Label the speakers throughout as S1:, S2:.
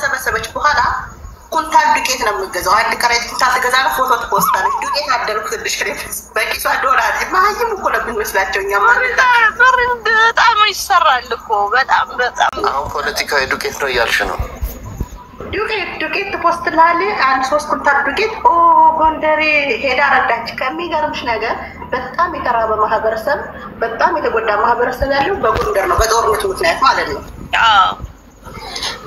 S1: ሰበሰበች በኋላ ኩንታል ዱቄት ነው የምገዛው። አንድ ከረጢት ኩንታል ተገዛና ፎቶ ትፖስታለች። ዱቄት አደረኩልሽ በኪሷ ዶላር ማይም እኮ ነው የሚመስላቸው። እኛ ማለት
S2: በጣም ይሰራል እኮ በጣም
S3: አሁን ፖለቲካዊ ዱቄት ነው እያልሽ ነው?
S1: ዱቄት ትፖስትላለች። አንድ 3 ኩንታል ዱቄት ጎንደሬ ሄዳ ረዳች። ከሚገርምሽ ነገር በጣም የተራበ ማህበረሰብ፣ በጣም የተጎዳ ማህበረሰብ ያለው በጎንደር ነው፣ በጦርነቱ ምክንያት ማለት ነው።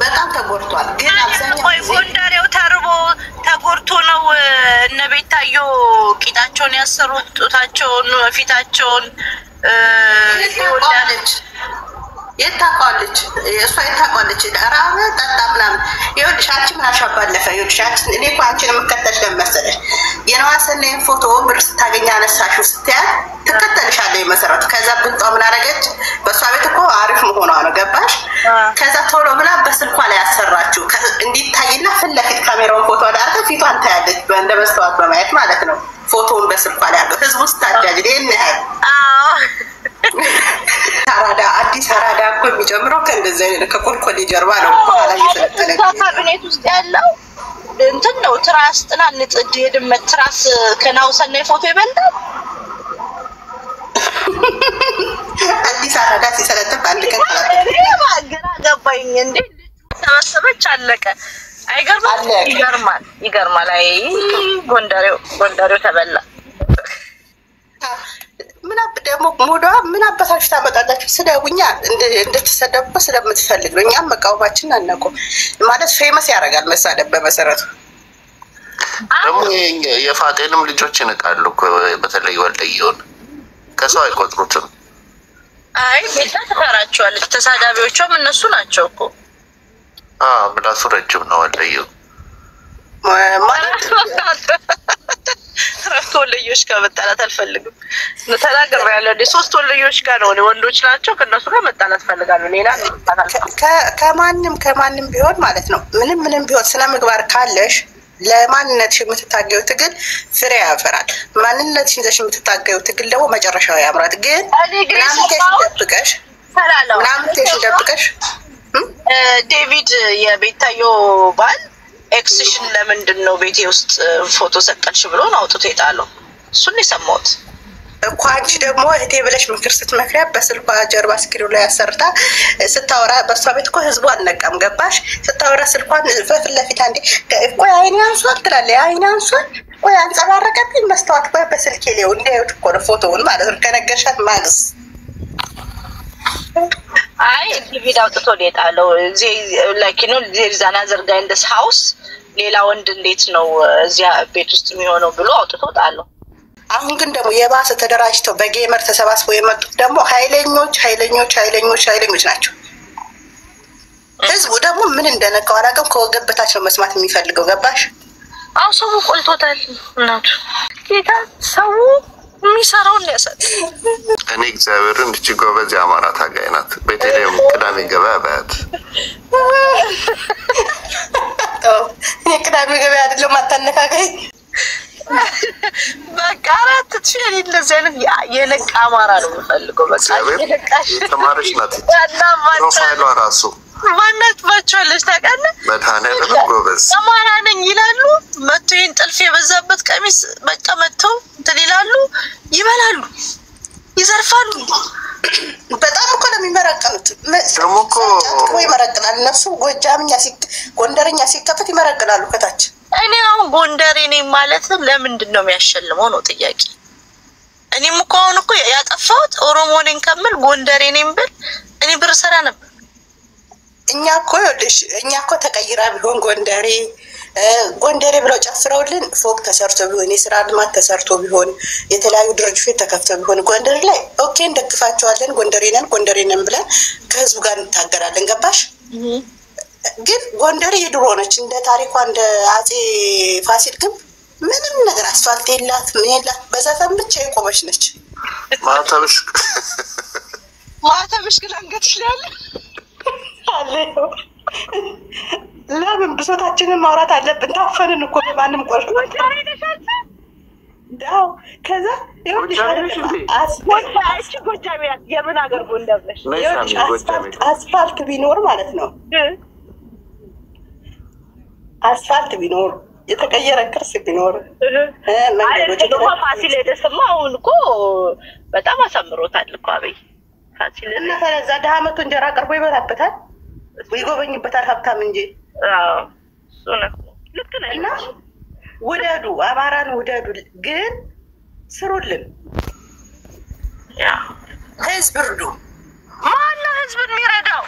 S1: በጣም ተጎድቷል። ግን አብዛኛው
S2: ጎንደሬው ተርቦ ተጎድቶ ነው እነ ቤታዮ ቂጣቸውን ያሰሩት፣ ጡታቸውን፣ ፊታቸውን
S1: ይወዳለች። የታቋለች እሷ የታቋለች ራበ ጠጣ ምናምን። ይኸውልሽ አንቺ ምን አሻባለፈ? ይኸውልሽ አንቺ እኔ እኮ አንቺን የምከተልሽ ለመሰለሽ የነዋሰናይን ፎቶ ብር ስታገኝ አነሳሽው ስትያት ትከተልሻለች መሰረቱ። ከዛ ብንጧ ምን አደረገች? በእሷ ቤት እኮ አሪፍ መሆኗ ነው ገባሽ? ከዛ ቶሎ ብላ በስልኳ ላይ ያሰራችው እንዲታይና ፊት ለፊት ካሜራውን ፎቶ ላይ አድርጋ ፊቷን ታያለች፣ እንደ መስተዋት በማየት ማለት ነው። ፎቶውን በስልኳ ላይ አድርገው ህዝቡ ስታጃጅ ይሄን ያህል አራዳ አዲስ አራዳ እኮ የሚጀምረው ከእንደዚህ አይነት ከኮልኮሌ ጀርባ ነው። በኋላ እየተለጠለ
S2: ካቢኔት ውስጥ ያለው እንትን ነው። ትራስ ጥናንጥ የድመት ትራስ ከናውሰናይ ፎቶ ይበልጣል።
S1: አዲስ አራዳ ሲሰለጥን አንድ ቀን
S2: ግራ ገባኝ። እንዴ ተሰበሰበች አለቀ። አይገርማል? ይገርማል። አይ ጎንደሬው ተበላ።
S1: ምን ደግሞ ሞዷ ምን አባታችሁ ታመጣላችሁ? ስደቡኛ እንድትሰደቡ ስለምትፈልግ ነው። እኛም መቃወማችን አናውቅም ማለት ፌመስ ያደርጋል መሳደብ በመሰረቱ።
S3: ደግሞ የፋጤንም ልጆች ይንቃሉ እኮ በተለይ ወልደየውን ከሰው አይቆጥሩትም።
S2: አይ ቤታ ተፈራቸዋለች። ተሳዳቢዎቿም እነሱ ናቸው እኮ።
S3: ምላሱ ረጅም ነው ወልደየው
S1: ማለት
S2: ወለዮች ጋር መጣላት አልፈልግም። ተናገር ያለው 3 ወለዮች ጋር ነው። ወንዶች ናቸው። ከነሱ ጋር መጣላት ፈልጋለሁ። ሌላ
S1: ከማንም ቢሆን ማለት ነው። ምንም ቢሆን ስነ ምግባር ካለሽ ለማንነትሽ የምትታገዩ ትግል ፍሬ ያፈራል። ማንነትሽ ይዘሽ የምትታገዩ ትግል ደግሞ መጨረሻው ያምራል። ግን ምናምንቴሽ ደብቀሽ
S2: ዴቪድ የቤታዮ ባል ኤክስሽን ለምንድን ነው ቤቴ ውስጥ ፎቶ ሰቀልሽ ብሎ ነው አውጥቶ የጣለው? እሱን የሰማሁት
S1: እኮ። አንቺ ደግሞ እህቴ ብለሽ ምክር ስትመክሪያ በስልኳ ጀርባ ስክሪኑ ላይ አሰርታ ስታወራ፣ በእሷ ቤት እኮ ህዝቡ አልነቃም ገባሽ? ስታወራ ስልኳን በፊት ለፊት አንዴ ቆይ አይኔ አንሷል ትላለች። አይኔ አንሷል ቆይ አንጸባረቀብኝ መስተዋት ቆይ በስልኬ ሊው እንዲያዩት እኮ ነው ፎቶውን ማለት ነው። ከነገርሻት ማግስ
S2: አይ ዲቪድ አውጥቶ የጣለው ላይክ ዩ ኖ ዜርዛና ዘርጋ እንደስ ሃውስ ሌላ ወንድ እንዴት ነው እዚያ ቤት ውስጥ የሚሆነው ብሎ አውጥቶ ጣለው።
S1: አሁን ግን ደግሞ የባሰ ተደራጅተው በጌመር ተሰባስበው የመጡት ደግሞ ኃይለኞች ናቸው። ህዝቡ ደግሞ ምን እንደነካው አላውቅም። ከወገብ በታች ነው መስማት የሚፈልገው ገባሽ?
S2: አው ሰው ቆልቶታል። እናቱ ጌታ ሰው የሚሰራውን ያሳል።
S3: እኔ እግዚአብሔርን እቺ ጎበዝ የአማራ ታጋይ ናት። ቤተልሔም ቅዳሜ ገበያ ባት
S1: እኔ ቅዳሜ ገበያ አይደለም አታነካከኝ።
S2: በቃ አራት ትሽል እንደዚህ አይነት የነቃ አማራ ነው የምፈልገው። በቃ የነቃሽ
S3: ተማሪሽ ናት። ፕሮፋይሏ ራሱ
S2: ማናት ባቸዋለች ታውቃለህ?
S3: መድኃኒዓለም ጎበዝ
S2: አማራ ነኝ ይላሉ። መቶ ይሄን ጥልፍ የበዛበት ቀሚስ በቃ መተው እንትን ይላሉ፣ ይበላሉ፣ ይዘርፋሉ።
S1: በጣም እኮ ነው የሚመረቅኑት።
S3: ደግሞ እኮ
S1: ይመረቅናል። እነሱ ጎንደርኛ ሲከፈት ይመረቅናሉ ከታች።
S2: እኔ አሁን ጎንደሬ ነኝ ማለት ለምንድን ነው የሚያሸልመው ነው ጥያቄ። እኔም እኮ አሁን እኮ ያጠፋሁት ኦሮሞ ነኝ ከምል ጎንደሬ ነኝ ብል እኔ ብር ሰራ ነበር። እኛ እኮ ተቀይራ ቢሆን ጎንደሬ ብለው ጨፍረውልን ፎቅ ተሰርቶ ቢሆን የስራ ልማት ተሰርቶ ቢሆን የተለያዩ ድርጅቶች ተከፍተው ቢሆን ጎንደር ላይ ኦኬ እንደግፋቸዋለን። ጎንደሬ ነን ብለን ከህዝቡ ጋር እንታገራለን ገባሽ? ግን ጎንደሬ የድሮ ነች። እንደ ታሪኳ እንደ አጼ ፋሲል ግን ምንም ነገር አስፋልት የላት ምን የላት፣ በዘፈን ብቻ የቆመች ነች። ማተብሽ ግን አንገትሽ ላይ አለ። ለምን ብሶታችንን ማውራት አለብን? ታፈንን እኮ በማንም ቆርጥ ዳው ከዛ የምን ሀገር ጎንደር ነሽ? አስፋልት ቢኖር ማለት ነው
S1: አስፋልት ቢኖር የተቀየረ ቅርስ ቢኖር
S2: መንገዶች ደግሞ ፋሲለደስማ አሁን እኮ በጣም አሳምሮታል እኮ አበይ ፋሲለደስ
S1: እና ከዛ ደሃመቱ እንጀራ ቀርቦ ይበላበታል ይጎበኝበታል ሀብታም እንጂ
S2: እሱ ነው ልክ ነህ
S1: እና ውደዱ አማራን ውደዱ ግን ስሩልን
S2: ያ
S1: ህዝብ እርዱ
S2: ማነው ህዝብን የሚረዳው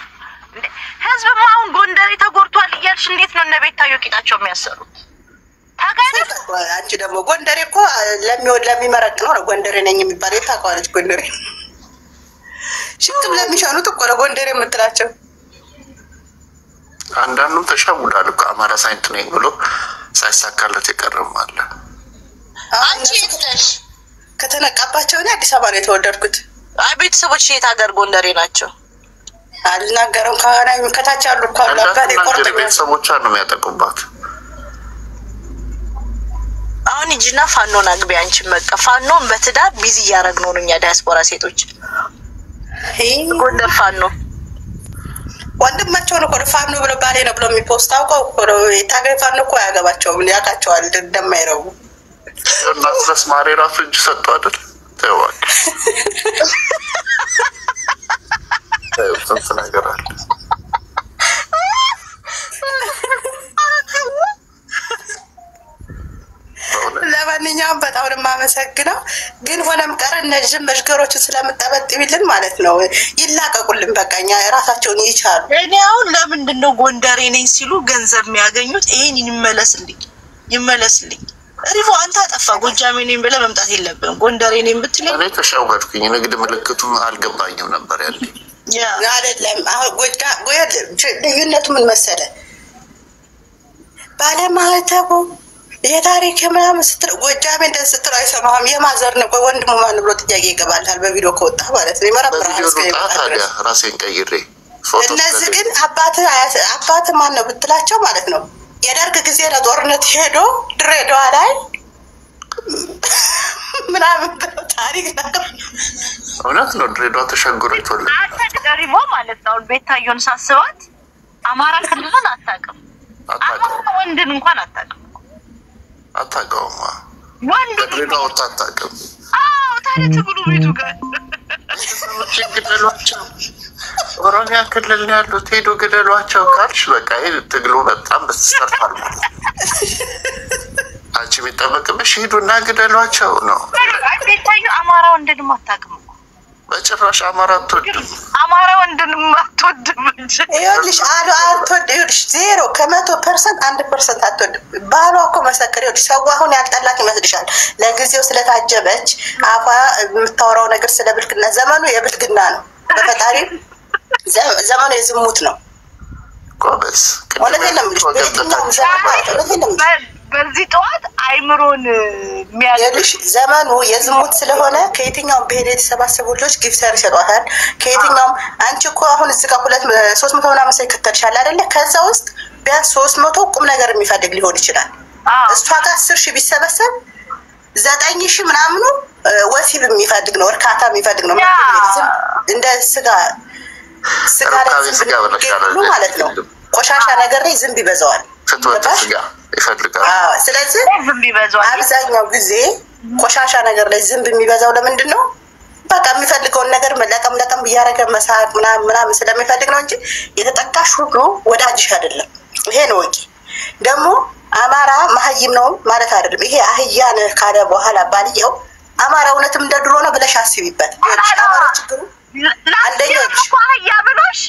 S2: ህዝብ አሁን ጎንደሬ ተጎድቷል እያልሽ እንዴት ነው እነ ቤታዮ ቂጣቸው የሚያሰሩት ታጋለች
S1: አንቺ ደግሞ ጎንደሬ እኮ ለሚመረቅ ነው ጎንደሬ ነኝ የሚባለው ታውቃለች ጎንደሬ ሽክም ለሚሻኑት እኮ ነው ጎንደሬ የምትላቸው
S3: አንዳንዱ ተሻውዳል እኮ አማራ ሳይንት ነኝ ብሎ ሳይሳካለት የቀረም አለ
S2: አንቺ እትሽ
S1: ከተነቃባቸው እኔ አዲስ አበባ ነው የተወለድኩት
S2: አይ ቤተሰቦች የት ሀገር ጎንደሬ ናቸው
S1: አልናገረም ካና ከታች ያሉ እኮ አባቴ ቆርጠኛ
S3: ቤተሰቦቿ ነው የሚያጠቁባት
S2: አሁን እጅና ፋኖን አግቢ አንቺ በቃ ፋኖን በትዳር ቢዚ እያደረግነው ነው እኛ ዲያስፖራ ሴቶች ጎንደር ፋኖ
S1: ወንድማቸው ነው ፋኖ ብሎ ባሌ ነው ብሎ የሚፖስት አውቀው እኮ ነው የታገይ ፋኖ እኮ ያገባቸውም ያውቃቸዋል እንደማይረቡ
S3: እናት ለስማሬ ራሱ እጅ ሰጥቶ አይደል ተዋል ስንት ነገር አለ
S1: ለማንኛውም በጣም የማመሰግነው ግን ሆነም ቀረ እነዚህ መሽገሮችን ስለምጠበጥብልን ማለት ነው ይላቀቁልን በቃኛ ራሳቸውን ይቻሉ
S2: እኔ አሁን ለምንድን ነው ጎንደሬ ነኝ ሲሉ ገንዘብ የሚያገኙት ይሄን ይመለስልኝ ሪቮ አንተ አጠፋ ጎጃሜ ነኝ ብለህ መምጣት የለብንም ጎንደሬ ነኝ ብትለኝ
S3: እኔ ተሻውጋድኩኝ ንግድ ምልክቱን አልገባኝም ነበር ያለኝ
S1: ያ አይደለም አሁን ልዩነቱ ምን መሰለ ባለማህተቡ የታሪክ ምናምን ስትል ጎጃሜ እንደዚህ ስትል አይሰማህም የማዘር ነው ወንድሙ ማን ብሎ ጥያቄ ይገባልሃል በቪዲዮ ከወጣ ማለት ነው ይመረብራል
S3: ራሴን ቀይሬ
S1: እነዚህ ግን አባት ማን ነው ብትላቸው ማለት ነው የደርግ ጊዜ ለጦርነት ሄዶ ድሬዳዋ ላይ ምናምን ታሪክ ነገር
S3: እውነት ነው ድሬዳዋ ተሸግሮቷል
S2: አተግሪሞ ማለት ነው ቤታዮን ሳስባት አማራ ክልልን አታውቅም ወንድን እንኳን አታውቅም ወንድ
S3: ድሬዳዋ አታውቅም
S2: ታሪክ ብሎ ቤቱ ጋር
S3: ግደሏቸው ኦሮሚያ ክልል ያሉት ሄዶ ግደሏቸው ካልሽ በቃ ይሄ ትግሉ በጣም በስተርፋል አንቺ የሚጠበቅብሽ ሄዱና ግደሏቸው ነው
S2: ቤታዮ አማራ ወንድንም አታውቅም
S3: በጭራሽ አማራ አትወድም
S2: አማራ ወንድንም አትወድም
S1: ይኸውልሽ ይኸውልሽ 0% 1% አትወድም ባሏ እኮ መሰከር ይኸውልሽ ሰው አሁን ያልጠላት ይመስልሻል ለጊዜው ስለታጀበች አፋ የምታወራው ነገር ስለ ብልግና ዘመኑ የብልግና ነው በፈጣሪ ዘመኑ የዝሙት ነው
S3: ጎበዝ
S2: በዚህ ጠዋት አይምሮን
S1: የሚያልሽ ዘመኑ የዝሙት ስለሆነ ከየትኛውም ብሄር የተሰባሰቡ ልጆች ጊፍተር ይሰጧታል ከየትኛውም አንቺ እኮ አሁን እዚህ ጋር 300 ምናምን ሰው ይከተልሻል አይደለ ከዛ ውስጥ ቢያንስ 300 ቁም ነገር የሚፈልግ ሊሆን ይችላል እሷ ጋር 10,000 ቢሰበሰብ 9,000 ምናምኑ ወሲብ የሚፈልግ ነው እርካታ የሚፈልግ ነው እንደ ስጋ ማለት ነው ቆሻሻ ነገር ላይ ዝንብ ይበዛዋል ስለዚህ አብዛኛው ጊዜ ቆሻሻ ነገር ላይ ዝንብ የሚበዛው ለምንድን ነው በቃ የሚፈልገውን ነገር ለቀም እያደረገ መሳቅ ምናምን ስለሚፈልግ ነው እንጂ የተጠቃሽ ሁሉ ወዳጅሽ አይደለም ይሄ ነው ወቂ ደግሞ አማራ መሀይም ነው ማለት አይደለም ይሄ አህያ ነህ ካለ በኋላ ባልየው አማራ እውነትም እንደ ድሮ ነው ብለሽ አስቢበት አማራ ችግሩ አንደኛው
S2: አህያ ብሎሽ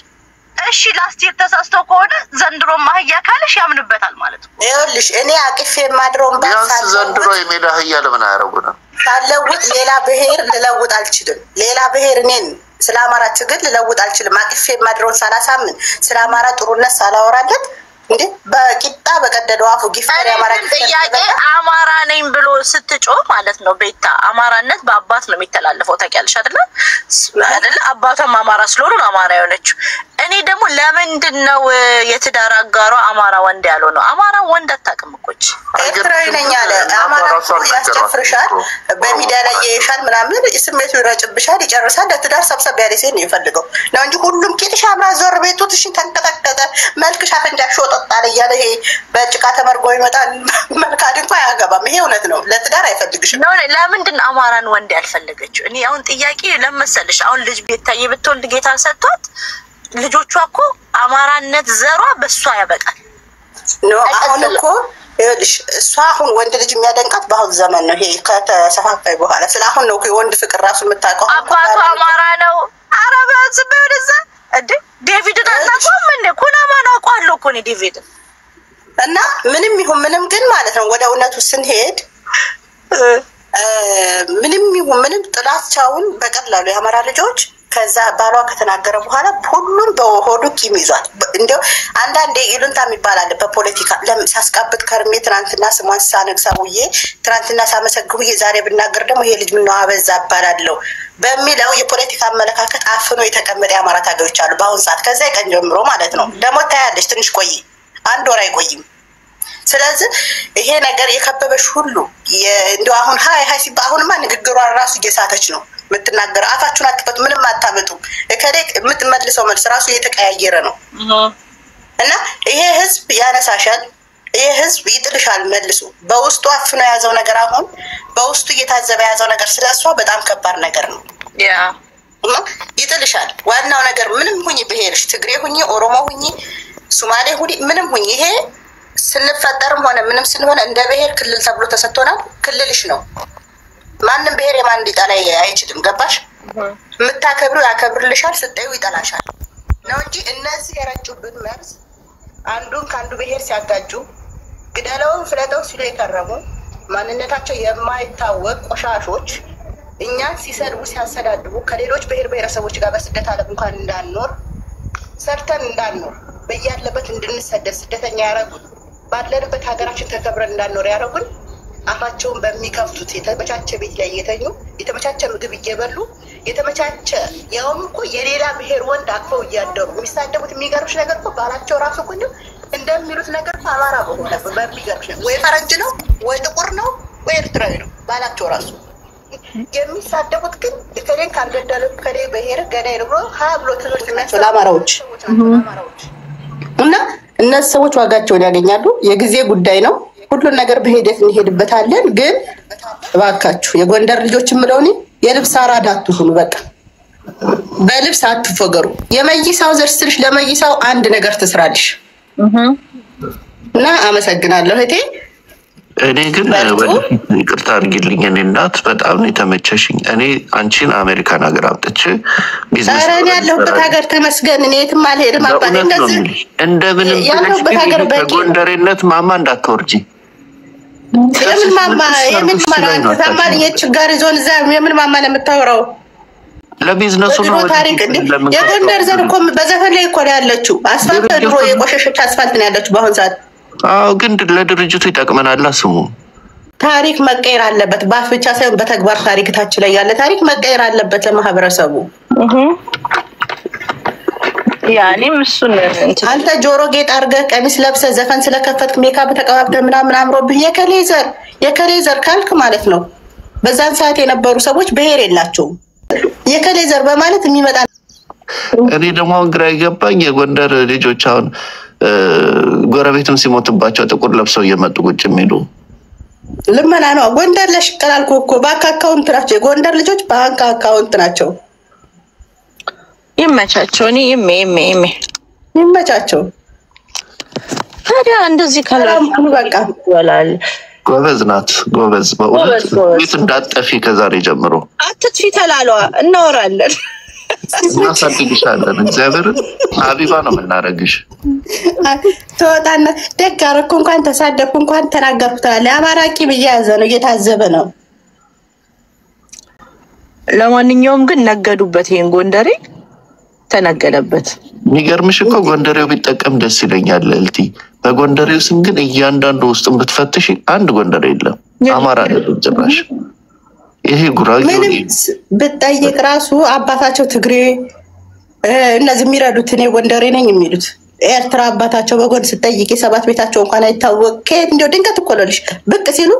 S2: እሺ ላስቲር ተሳስተው ከሆነ ዘንድሮ ማህያ ካለሽ ያምንበታል ማለት ነው
S1: ይኸውልሽ እኔ አቅፌ ማድሮን
S3: ባሳል ዘንድሮ የሜዳ አህያ ለምን አያረጉና
S1: ሳለውጥ ሌላ ብሄር ልለውጥ አልችልም ሌላ ብሄር እኔን ስለ አማራ ትግል ልለውጥ አልችልም አቅፌ ማድሮን ሳላሳምን ስለ አማራ ጥሩነት ሳላወራለት እንዴ በቂጣ በቀደደው አፉ ጊፍተር ያማራ
S2: ጥያቄ አማራ ነኝ ብሎ ስትጮህ ማለት ነው ቤታ አማራነት በአባት ነው የሚተላለፈው ታውቂያለሽ አይደል አባቷም አማራ ስለሆነ ነው አማራ የሆነችው እኔ ደግሞ ለምንድን ነው የትዳር አጋሯ አማራ ወንድ ያለው ነው አማራ ወንድ አታውቅም እኮ
S1: ኤርትራዊ ነኝ አለ አማራ ያስጨፍርሻል በሚዲያ ላይ የሻል ምናምን ስሜቱ ይረጭብሻል ይጨርሳል ለትዳር ሰብሰብ ያለ ሴት ነው የሚፈልገው ነው እንጂ ሁሉም ቂጥሽ አማራ ዞር ቤቱ ትሽን ተንቀጠቀጠ መልክሽ አፈንጃሽ ወጣጣለ ያለ ይሄ በጭ ጭቃ ተመርጎ ይመጣል መልካድ እንኳን አያገባም። ይሄ እውነት ነው። ለትዳር አይፈልግሽም።
S2: ለምንድን አማራን ወንድ ያልፈለገችው? እኔ አሁን ጥያቄ ለመሰለሽ አሁን ልጅ ቤታዬ ብትወልድ ጌታን ሰጥቷት ልጆቿ እኮ አማራነት ዘሯ በሷ ያበቃል።
S1: አሁን እኮ ይኸውልሽ እሷ አሁን ወንድ ልጅ የሚያደንቃት በአሁን ዘመን ነው። ይሄ ከተሰፋፋይ በኋላ ስለ አሁን ነው የወንድ ፍቅር ራሱ የምታውቀው።
S2: አባቱ አማራ ነው። አረባ ዝም ወደዛ እንዴ ዴቪድ አናቆም እንዴ ኩናማ ነው አውቃለሁ እኮ ነው ዴቪድ
S1: እና ምንም ይሁን ምንም ግን ማለት ነው ወደ እውነቱ ስንሄድ ምንም ይሁን ምንም ጥላቻውን በቀላሉ የአማራ ልጆች ከዛ ባሏ ከተናገረ በኋላ ሁሉም በሆዱ ቂም ይዟል። እንዴው አንዳንዴ ይሉንታ የሚባል አለ በፖለቲካ ሳስቃብጥ ከርሜ ትናንትና ስሟን ሳነግሳውዬ ትናንትና ሳመሰግሁዬ ዛሬ ብናገር ደግሞ ይሄ ልጅ ምነው አበዛ አባላለሁ በሚለው የፖለቲካ አመለካከት አፍኖ የተቀመጠ የአማራ ታጋዮች አሉ በአሁን ሰዓት። ከዛ ቀን ጀምሮ ማለት ነው ደግሞ ታያለሽ። ትንሽ ቆይ አንድ ወር አይቆይም። ስለዚህ ይሄ ነገር የከበበሽ ሁሉ እንደው አሁን ሃይ ሲባ አሁንማ ንግግሯን ራሱ እየሳተች ነው የምትናገረው። አፋችሁን አትፈቱ፣ ምንም አታመጡም። እከሌ የምትመልሰው መልስ ራሱ እየተቀያየረ ነው። እና ይሄ ህዝብ ያነሳሻል፣ ይሄ ህዝብ ይጥልሻል መልሶ። በውስጡ አፍኖ የያዘው ነገር አሁን በውስጡ እየታዘበ የያዘው ነገር ስለሷ በጣም ከባድ ነገር ነው። ይጥልሻል። ዋናው ነገር ምንም ሁኚ ብሄርሽ፣ ትግሬ ሁኚ፣ ኦሮሞ ሁኚ፣ ሶማሌ ሁኚ፣ ምንም ሁኚ ይሄ ስንፈጠርም ሆነ ምንም ስንሆነ እንደ ብሄር ክልል ተብሎ ተሰጥቶናል። ክልልሽ ነው። ማንም ብሄር የማን ሊጠላ አይችልም። ገባሽ? የምታከብሩ ያከብርልሻል፣ ስጠዩ ይጠላሻል ነው እንጂ እነዚህ የረጩብን መርዝ አንዱን ከአንዱ ብሄር ሲያጋጁ ግደለውን ፍለጠው ሲሉ የከረሙ ማንነታቸው የማይታወቅ ቆሻሾች እኛን ሲሰድቡ ሲያሰዳድቡ ከሌሎች ብሄር ብሄረሰቦች ጋር በስደት ዓለም እንኳን እንዳንኖር ሰርተን እንዳንኖር በያለበት እንድንሰደድ ስደተኛ ያረጉን ባለንበት ሀገራችን ተከብረን እንዳንኖር ያረጉን አፋቸውን በሚከፍቱት የተመቻቸ ቤት ላይ እየተኙ የተመቻቸ ምግብ እየበሉ የተመቻቸ ያውም እኮ የሌላ ብሄር ወንድ አቅፈው እያደሩ የሚሳደቡት የሚገርምሽ ነገር እኮ ባላቸው ራሱ እኮ እንደሚሉት ነገር እኮ አማራ በሆነ በሚገርምሽ ነገር ወይ ፈረንጅ ነው ወይ ጥቁር ነው ወይ ኤርትራዊ ነው ባላቸው ራሱ የሚሳደቡት ግን ከሌን ካልገደሉ ከሌ ብሄር ገዳይ ነው ብሎ ብሎ ትምህርት የሚያስፈልግ አማራዎች እና እነዚህ ሰዎች ዋጋቸውን ያገኛሉ። የጊዜ ጉዳይ ነው። ሁሉን ነገር በሂደት እንሄድበታለን። ግን እባካችሁ የጎንደር ልጆች የምለው የልብስ አራዳ አትሁኑ። በቃ በልብስ አትፎገሩ። የመይሳው ዘር ስልሽ ለመይሳው አንድ ነገር ትስራልሽ እና አመሰግናለሁ እህቴ።
S3: እኔ ግን ይቅርታ አድርጊልኝ እኔ እናት በጣም የተመቸሽኝ። እኔ አንቺን አሜሪካን ሀገር አምጥቼ ቢዝነስ
S1: አረን ያለሁበት ሀገር ተመስገን። እኔ የትም አልሄድም። አባቴ እንደዚህ
S3: እንደምንም ብለሽ ጎንደሬነት ማማ እንዳትወርጂ።
S1: የምን ማማ የምን ማማ ታማኝ የችጋር ዞን እዛ የምን ማማ ነው የምታወራው?
S3: ለቢዝነሱ ነው
S1: ታሪክ እንዴ? የጎንደር ዘር እኮ በዘፈን ላይ እኮ ያለችው አስፋልት ድሮ የቆሸሸች አስፋልት ነው ያለችው በአሁን ሰዓት።
S3: አዎ ግን ለድርጅቱ ይጠቅመናል። ስሙ
S1: ታሪክ መቀየር አለበት። በአፍ ብቻ ሳይሆን በተግባር ታሪክታችን ላይ ያለ ታሪክ መቀየር አለበት ለማህበረሰቡ።
S2: ያኔም እሱን
S1: አንተ ጆሮ ጌጥ አድርገህ ቀሚስ ለብሰህ ዘፈን ስለከፈትክ ሜካፕ ተቀባብተህ ምናምን አምሮብህ የከሌዘር ካልክ ማለት ነው በዛን ሰዓት የነበሩ ሰዎች ብሄር የላቸውም። የከሌዘር በማለት የሚመጣ
S3: እኔ ደግሞ ግራ ይገባኝ የጎንደር ልጆች አሁን ጎረቤትም ሲሞትባቸው ጥቁር ለብሰው እየመጡ ቁጭ የሚሉ
S1: ልመና ነው። ጎንደር ለሽቀላልኩ እኮ ባንክ አካውንት ናቸው የጎንደር ልጆች፣ ባንክ አካውንት ናቸው።
S2: ይመቻቸው። እኔ
S1: ይመቻቸው።
S2: ታዲያ እንደዚህ ካላሉ
S1: በቃ
S2: ወላል
S3: ጎበዝ ናት። ጎበዝ በእውነት ቤት እንዳጠፊ ከዛሬ ጀምሮ
S2: አትጥፊ ተላሏ እናወራለን።
S3: እናሳድግሻለን። እግዚአብሔር ሀቢባ ነው የምናረግሽ።
S1: ተወጣና ደግ አደረኩ እንኳን ተሳደብኩ እንኳን ተናገርኩ ትላለህ። አማራ ቂም እየያዘ ነው እየታዘበ ነው።
S2: ለማንኛውም ግን ነገዱበት። ይሄን ጎንደሬ ተነገለበት።
S3: የሚገርምሽ እኮ ጎንደሬው ቢጠቀም ደስ ይለኛል እልቲ። በጎንደሬው ስም ግን እያንዳንዱ ውስጥም ብትፈትሽ አንድ ጎንደሬ የለም። አማራ አይደለም ጭራሽ። ይሄ ጉራጌ
S1: ምንም ብትጠይቅ ራሱ አባታቸው ትግሬ እነዚህ የሚረዱት እኔ ጎንደሬ ነኝ የሚሉት ኤርትራ አባታቸው በጎን ስጠይቅ የሰባት ቤታቸው እንኳን አይታወቅ። ከየት እንደው ድንገት እኮ ለልሽ ብቅ ሲሉ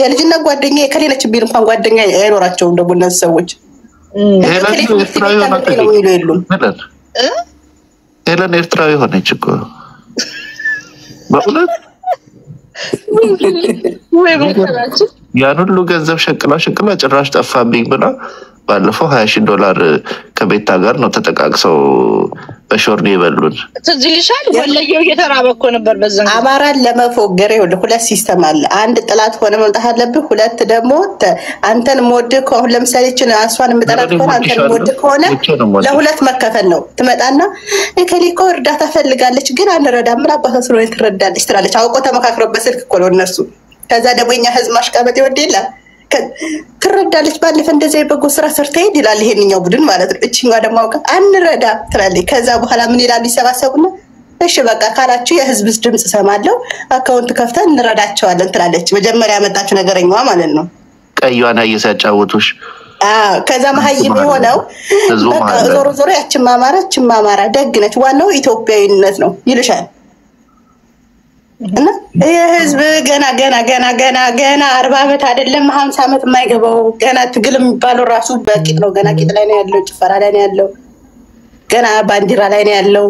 S1: የልጅነት ጓደኛ የከሌነች ቢል እንኳን ጓደኛ አይኖራቸውም። ደግሞ እነዚህ ሰዎች
S3: ሄለን ኤርትራዊ ሆነች እኮ በእውነት
S2: ወይ በተላችሁ
S3: ያን ሁሉ ገንዘብ ሸቅላ ጭራሽ ጠፋብኝ ብላ ባለፈው $20,000 ከቤታ ጋር ነው ተጠቃቅሰው በሾርኒ ይበሉን።
S2: ትዝ ይልሻል? ወለየው እየተራበ እኮ ነበር። በዛ
S1: አማራን ለመፎገር ይኸውልህ ሁለት ሲስተም አለ። አንድ ጥላት ሆነ መምጣት አለብህ። ሁለት ደግሞ አንተን ሞድ ከሆነ ለምሳሌ እቺን አሷን የምጠላት ከሆነ አንተን ሞድ ከሆነ ለሁለት መከፈል ነው። ትመጣና እከሊኮ እርዳታ ፈልጋለች ግን አንረዳም ምን አባቷ ስለሆነ ትረዳለች ትላለች። አውቆ ተመካክረው በስልክ እኮ ነው እነሱ። ከዛ ደግሞ እኛ ህዝብ ማሽቃበጥ ይወድ ይላል ትረዳለች። ባለፈ እንደዚህ በጎ ስራ ሰርተ ይላል ይሄንኛው ቡድን ማለት ነው። እቺኛው ደግሞ አውቃ አንረዳ ትላለች። ከዛ በኋላ ምን ይላሉ ይሰባሰቡና እሺ በቃ ካላችሁ የህዝብ ድምጽ ሰማለው አካውንት ከፍተን እንረዳቸዋለን ትላለች። መጀመሪያ ያመጣችሁ ነገረኛዋ ማለት ነው።
S3: ቀዩዋን እየሳጫወቱሽ
S1: ከዛ መሀይም የሆነው በቃ ዞሮ ያችን ማማራ ደግ ነች ዋናው ኢትዮጵያዊነት ነው ይልሻል። እና የህዝብ ገና 40 ዓመት አይደለም 50 ዓመት የማይገባው ገና ትግል የሚባለው ራሱ በቂጥ ነው። ገና ቂጥ ላይ ነው ያለው፣ ጭፈራ ላይ ነው ያለው፣ ገና ባንዲራ ላይ ነው ያለው።